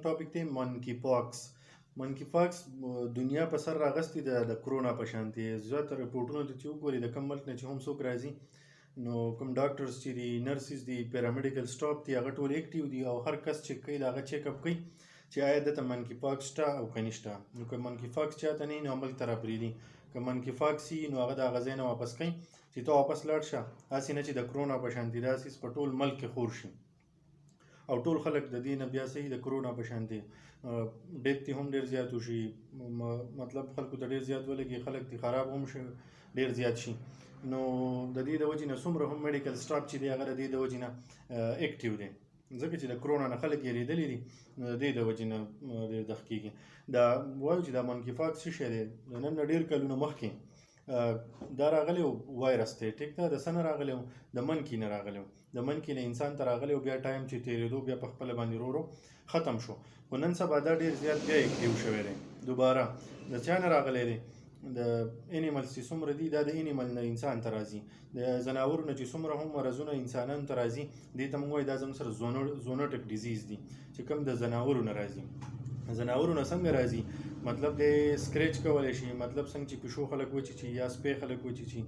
زموږ ټاپک دی منکی پاکس. منکی پاکس دنیا په سر راغستې ده د کرونا په شانتې. زیاتره رپورټونه ته چې وګورې د کوم ملک نه چې هم څوک راځي نو کوم ډاکټرز چې دي، نرسز دي، پیرامیډیکل سټاف دي، هغه ټول اکټیو دي او هر کس چې کوي د هغه چیک اپ کوي چې آیا دته منکی پاکس شته او که نشته. نو که منکی پاکس چاته نه وي نو ملک ته راپرېږدي، که منکی پاکس وي نو هغه د هغه ځای نه واپس کوي چې ته واپس لاړ شه. هسې نه چې د کرونا په شانتې داسې په ټول ملک کې خور شي او ټول خلک د دې نه بیا صحیح د کرونا په شانتې ډیت تی هم ډېر زیات وشي، مطلب خلکو ته ډېر زیات ولګي، خلک تی خراب هم شي، ډېر زیات شي. نو د دې د وجې نه څومره هم میډیکل سټاف چې دی هغه د دې د وجې نه اکټیو دی، ځکه چې د کرونا نه خلک یېرېدلي دي. نو د دې د وجې نه ډېر دغ کېږي. دا وایو چې دا منکی پاکس څه شی دی. د نن نه ډېر کلونه مخکې دا راغلی و وایرس دی، ټیک ده، د څه نه راغلی و؟ د منکي نه راغلی و. د منکي نه انسان ته راغلی و، بیا ټایم چې تېرېدو بیا په خپله باندې ورو ورو ختم شو. خو نن سبا دا ډېر زیات بیا اکټیو شوی دی دوباره. د چا نه راغلی دی؟ د انیملز چې څومره دي دا د انیمل نه انسان ته راځي. د ځناورو نه چې څومره هم مرضونه انسانانو ته راځي دې ته موږ وایو دا زموږ سره زونوټک ډیزیز دي چې کوم د ځناورو نه راځي. ځناورو نه څنګه راځي؟ مطلب د سکریچ کولی شي، مطلب څنګه چې پیشو خلک وچیچي یا سپی خلک وچیچي،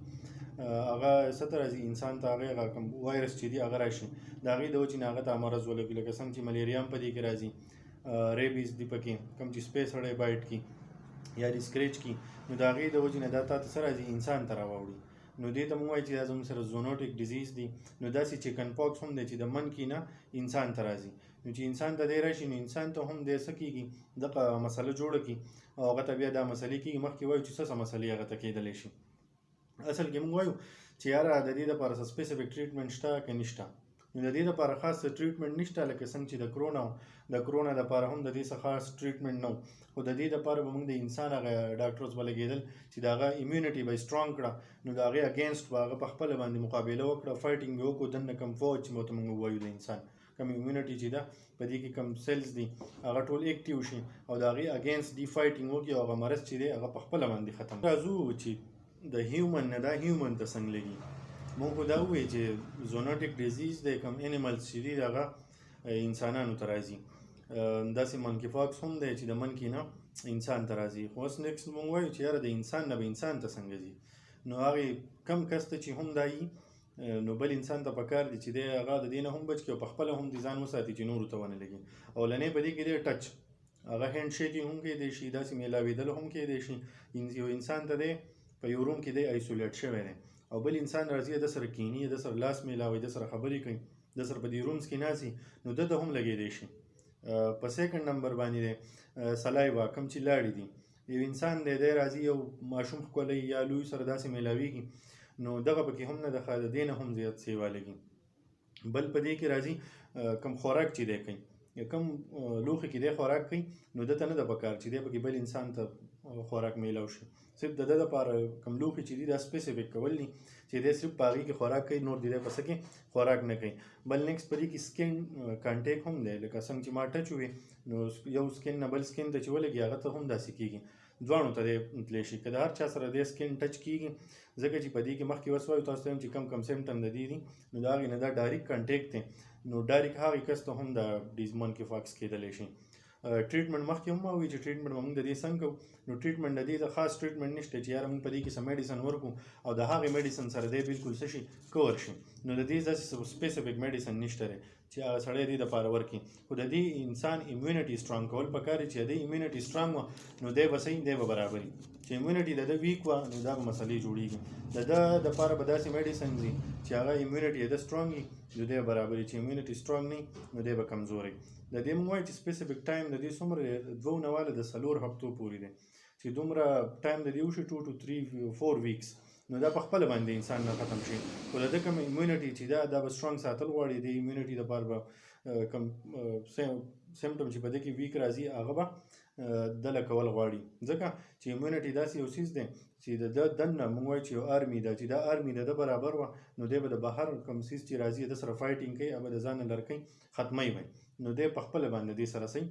هغه څه ته راځي انسان ته، هغه کوم وایرس چې دي هغه راشي، د هغې د وجې نه هغه ته مرض ولګي. لکه څنګه چې ملیریا هم په دې کې راځي، ریبیز دي پکې، کوم چې سپی سړی بایټ کي یا دې سکریچ کي، نو د هغې د وجې نه دا تا ته څه راځي؟ انسان ته راواوړي. نو دې ته موږ وایو چې دا زموږ سره زونوټک ډیزیز دی. نو داسې چکن پاکس هم دی چې د منکي نه انسان ته راځي. نو چې انسان ته دی راشي نو انسان ته هم دی څه کېږي؟ دغه مسله جوړه کړي او هغه ته بیا دا مسلې کېږي. مخکې وایو چې څه مسلې هغه ته کېدلی شي. اصل کې موږ وایو چې یاره د دې دپاره څه سپیسیفیک ټریټمنټ شته که نشته. نو د دې دپاره خاص ټریټمنټ نشته، لکه څنګه چې د کرونا و، د کرونا دپاره هم د دې څه خاص ټریټمنټ نه و. خو د دې دپاره به موږ د انسان هغه ډاکټرز به لګېدل چې د هغه امیونټي به یې سټرانګ کړه، نو د هغې اګینسټ به هغه په خپله باندې مقابله وکړه، فایټینګ به وکړو. دننه کوم فوج چې ورته موږ ووایو د انسان کوم امیونټي چې ده په دې کې کوم سیلز دي هغه ټول اکټیو شي او د هغې اګینسټ دې فایټینګ وکړي او هغه مرض چې دی هغه په خپله باندې ختم. راځو چې د هیومن نه دا هیومن ته څنګه لګي. موږ خو دا ووایو چې زونوټک ډیزیز دی، کوم انیملز چې دي هغه انسانانو ته راځي. داسې منکی پاکس هم دی چې د منکي نه انسان ته راځي. خو اوس نیکسټ موږ وایو چې یاره د انسان نه به انسان ته څنګه ځي. نو هغې کم کس ته چې هم دا وي نو بل انسان ته پکار دی چې دی هغه د دې نه هم بچ کړي او په خپله هم دې ځان وساتي چې نورو ته ونه لګي. اولنۍ په دې کې دی ټچ، هغه هینډ شیکینګ هم کیدی شي، داسې میلاوېدل هم کیدی شي. یو انسان ته دی په یو روم کې دی آیسولیټ شوی دی او بل انسان راځي د سره کینی، د سره لاس میلاوي، د سره خبرې کوي، د سره په دې رومز کې ناستي، نو ده ته هم لګېدی شي. په سیکنډ نمبر باندې دی سلایوا، کوم چې لاړې دي. یو انسان دی راځي یو ماشوم ښکلی یا لوی سره داسې میلاویږي نو دغه پکې هم نه د دې نه هم زیات سیوا لګي. بل په دې کې راځي کوم خوراک چې دی کوي، کوم لوښي کې دی خوراک کوي نو ده ته نه ده پکار چې دی پکې بل انسان ته خوراک میلاو شي. صرف د ده دپاره کوم لوښي چې دي دا سپیسیفیک کول دي چې دی صرف په هغې کې خوراک کوي، نور د دی په څه کې خوراک نه کوي. بل نیکسټ په دې کې سکن کانټیک هم دی، لکه څنګه چې ما ټچ ووي نو یو سکن نه بل سکن ته چې ولګي هغه ته هم داسې کېږي، دواړو ته دی تللی شي. که د هر چا سره دی سکن ټچ کېږي، ځکه چې په دې کې مخکې اوس وایو تاسو ته چې کم سمټم د دې دي نو د هغې نه دا ډایرکټ کانټیکټ دی، نو ډایرکټ هغې کس ته هم د منکی پاکس کېدلی شي. ټریټمنټ مخکې هم ما وویل چې ټریټمنټ به موږ د دې څنګه کوو. نو ټریټمنټ د دې د خاص ټریټمنټ نشته چې یاره موږ په دې کې څه میډیسن ورکړو او د هغې میډیسن سره دی بالکل څه شي کور شي. نو د دې داسې سپیسیفیک میډیسن نشته دی چې هغه سړی دې دپاره ورکړي. خو د دې انسان امیونټي سټرانګ کول پکار دی چې د دې امیونټي سټرانګ وه نو دی به صحیح دی به برابري. چې امیونټي د ده ویک وه نو دا به مسلې جوړېږي. د ده دپاره به داسې میډیسنز وي چې هغه امیونټي د ده سټرانګ وي نو دی به برابري، چې امیونټي سټرانګ نه وي نو دی به کمزوری. د دې موږ وایو چې سپیسیفیک ټایم د دې څومره دی؟ 2 نه واله د 4 هفتو پورې دی چې دومره ټایم د دې وشي 2 to 3-4 ویکس نو دا په خپله باندې انسان نه ختم شي. خو د ده کوم امیونټي چې دا به سټرانګ ساتل غواړي، د امیونټي دپاره به کوم سمټم چې په دې کې ویک راځي هغه به دله کول غواړي، ځکه چې امیونټي داسې یو څیز دی چې د ده دننه موږ وایو چې یو آرمي ده چې دا آرمي د ده برابر وه نو دی به د بهر کوم څیز چې راځي د سره فایټینګ کوي، هغه به د ځان نه لرې کوي، ختمی وی، نو دی په خپله باندې دې سره صحیح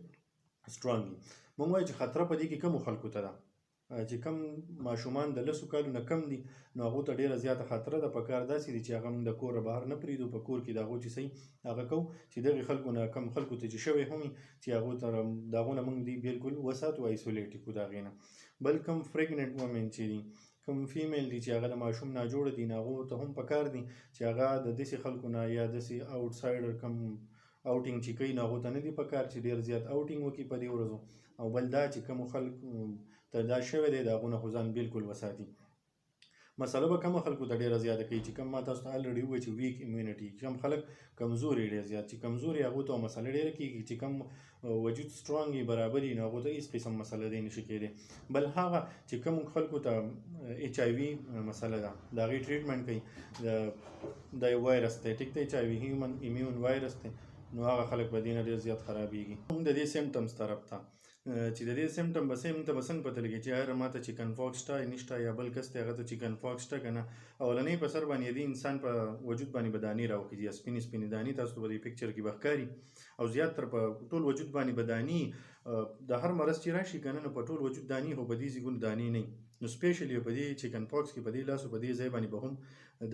سټرانګ وي. موږ وایو چې خطره په دې کې کومو خلکو ته ده؟ چې کم ماشومان د 10 کالو نه کم دي نو هغو ته ډېره زیاته خطره ده. په کار داسې دي چې هغه موږ د کوره بهر نه پرېږدو، په کور کې د هغو چې صحیح هغه کوو چې دغې خلکو نه کم خلکو ته چې شوی هم وي چې هغو ته د هغو نه موږ دوی بالکل وساتو، ایسولیټ کړو د هغې نه. بل کم پریګننټ وومن چې دي، کوم فیمیل دي چې هغه د ماشوم ناجوړه دي، نو هغو ته هم پکار دي چې هغه د داسې خلکو نه یا داسې آوټسایډر کم آوټینګ چې کوي نو هغو ته نه دي پکار چې ډېر زیات آوټینګ وکړي په دې ورځو. او بل دا چې کومو خلکو ته دا شوی دی د هغو نه خو ځان بالکل وساتي. مسله به کومو خلکو ته ډېره زیاته کوي چې کوم ما تاسو ته الریډي ووایي چې ویک امیونټي، کوم خلک کمزوري ډېر زیات چې کمزوري هغو ته مسله ډېره کېږي، چې کوم وجود سټرانګ وي برابر وي نو هغو ته هېڅ قسم مسله دی نشي کېدی. بل هغه چې کوم خلکو ته ایچ آی وي مسله ده د هغې ټریټمنټ کوي، د یو وایرس دی ټیک دی، ایچ آی وي هیومن ایمیون وایرس دی، نو هغه خلک به دې نه ډېر زیات خرابېږي. هم د دې سیمټمز طرف ته چې د دې سیمټم به موږ ته به څنګه پته لګي چې یاره ماته چکن پاکس شته نشته، یا بل کس دی هغه ته چکن پاکس شته که نه. اولنی په سر باندې د انسان په وجود باندې به دانې راوخیږي، یا سپینې سپینې دانې، تاسو ته به دې پکچر کې به ښکاري، او زیات تر په ټول وجود باندې به دانې د هر مرض چې راشي که نه نو په ټول وجود دانې، خو په دې ځایونو دانې نه وي. نو سپیشلي په دې چکن پاکس کې په دې لاس او په دې ځای باندې به هم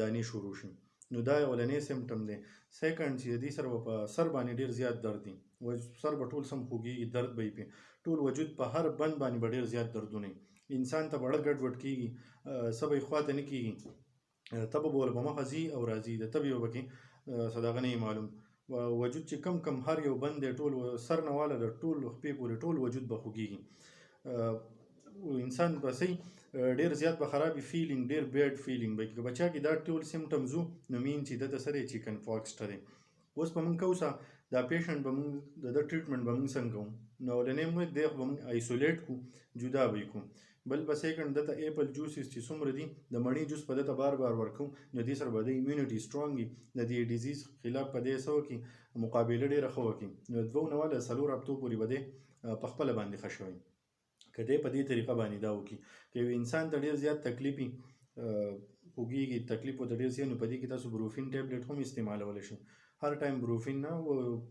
دانې شروع شي. نو دا اولنی سیمټم دی. سیکنډ چې د دې سره به په سر باندې ډېر زیات درد وي، سر به ټول سم خوږېږي، درد به یې ټول وجود په هر بند باندې به ډېر زیات دردونه وي، انسان ته به اړه ګډ وډ کېږي، څه به یې خواته نه کېږي، تبه به ورله په مخه ځي او راځي، د تبې به پکې څه دغه نه معلوم. وجود چې کم کم هر یو بند دی ټول سر نه واله د ټول خپې پورې ټول وجود به خوږېږي، انسان به صحیح ډېر زیات به خراب وي، فیلینګ ډېر بیډ فیلینګ به که بچا کې دا ټول سیمټمز وو نو مین چې دته سره یې چکن پاکس شته دی. اوس به موږ کوو دا پیشنټ به موږ د ده ټریټمنټ به موږ څنګه کوو. نو اولنی موږ دی خو به موږ ایسولیټ کړو، جدا به یې کړو. بل به سیکنډ دته ایپل جوسز چې څومره دي د مڼې جوس په دته بار بار ورکوو، نو دې سره به د ایمیونټي سټرانګ وي، د دې ډیزیز خلاف په دې څه وکړي مقابله ډېره ښه وکړي. نو 2 نه واله 4 هفتو پورې به دی په خپله باندې ښه شوی. که دی په دې طریقه باندې دا وکړي. که یو انسان ته ډېر زیات تکلیف وي، خوږېږي، تکلیف ورته ډېر زیات، نو په دې کې تاسو بروفین ټیبلټ هم استعمالولی شئ. هر ټایم بروفین نه،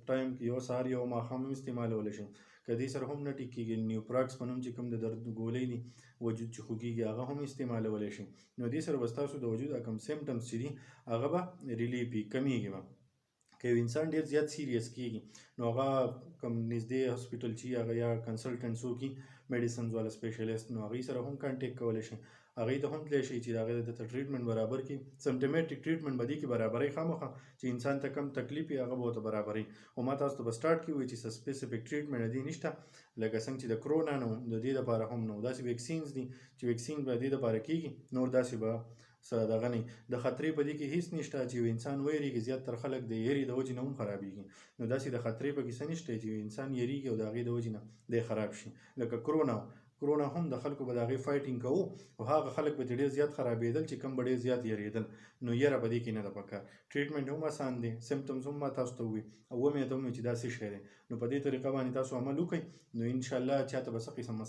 ټایم کې یو سهار یو ماښام هم استعمالولی شئ. که دې سره هم نه ټیک کېږي نیوپراکس په نوم چې کوم د درد ګولۍ دي وجود چې خوږېږي هغه هم استعمالولی شئ. نو دې سره به ستاسو د وجود کوم سیمټمز چې دي هغه به ریلیف وي، کمیږي به. که یو انسان ډېر زیات سیریس کېږي نو هغه کوم نږدې هاسپیټل چې هغه یا کنسلټنټ څوک وي میډیسنز والا سپیشلیست، نو هغوی سره هم کانټیکټ کولی شئ، هغوی ته هم تللی شئ چې د هغې دته ټریټمنټ برابر کړي. سمټمیټک ټریټمنټ به دې کې برابروي خامخا، چې انسان ته کم تکلیف وي هغه به ورته برابروي. خو ما تاسو ته په سټارټ کې ووایي چې څه سپیسیفیک ټریټمنټ د دې نشته، لکه څنګه چې د کرونا نه د دې دپاره هم نه، داسې ویکسینز دي چې ویکسین به د دې دپاره کېږي، نور داسې به څه دغه نه وي. د خطرې په دې کې هېڅ نشته چې یو انسان ویرېږي، زیات تر خلک د یېرې د وجې نه هم خرابېږي. نو داسې د خطرې په کې څه نشته چې یو انسان یېرېږي او د هغې د وجې نه دی خراب شي. لکه کرونا هم د خلکو به د هغې فایټینګ کوو، خو هغه خلک به ترې ډېر زیات خرابېدل چې کم به ډېر زیات یېرېدل. نو یېره په دې کې نه ده پکار. ټریټمنټ هم اسان دی، سیمټمز هم ما تاسو ته ووایي، او ومې ته هم ووایي چې دا څه شی دی. نو په دې طریقه باندې تاسو عمل وکړئ، نو انشاءالله چاته به څه قسم مسله